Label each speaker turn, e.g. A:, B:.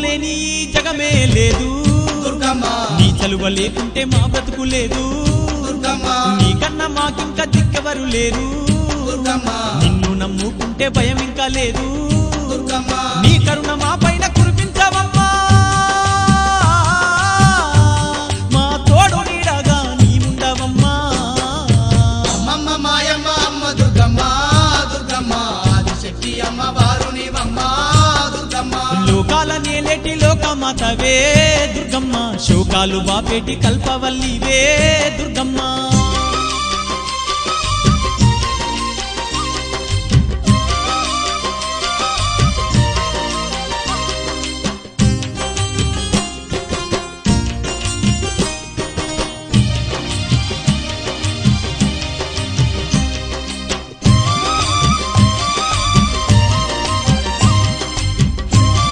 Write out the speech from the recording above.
A: లేని ఈ జగమే లేదు
B: దుర్గమ్మ
A: నీ చలువ లేకుంటే మా బ్రతుకు లేదు
B: దుర్గమ్మ
A: నీకన్నా మాకింకా దిక్కెవరు లేరు
B: దుర్గమ్మ
A: నిన్ను నమ్ముకుంటే భయం ఇంకా లేదు
B: దుర్గమ్మ
A: నీ కరుణ మా పైన కురిపించవమ్మా మా తోడు నీడగా నీవుండవమ్మా
B: అమ్మమ్మ మాయమ్మ అమ్మ దుర్గమ్మ దుర్గమ్మ ఆదిశక్తి అమ్మ వారు నీవమ్మ దుర్గమ్మ
A: లోకాల నేలేటి లోకమాతవే దుర్గమ్మ శోకాలు బాపేటి కల్పవల్లివే దుర్గమ్మ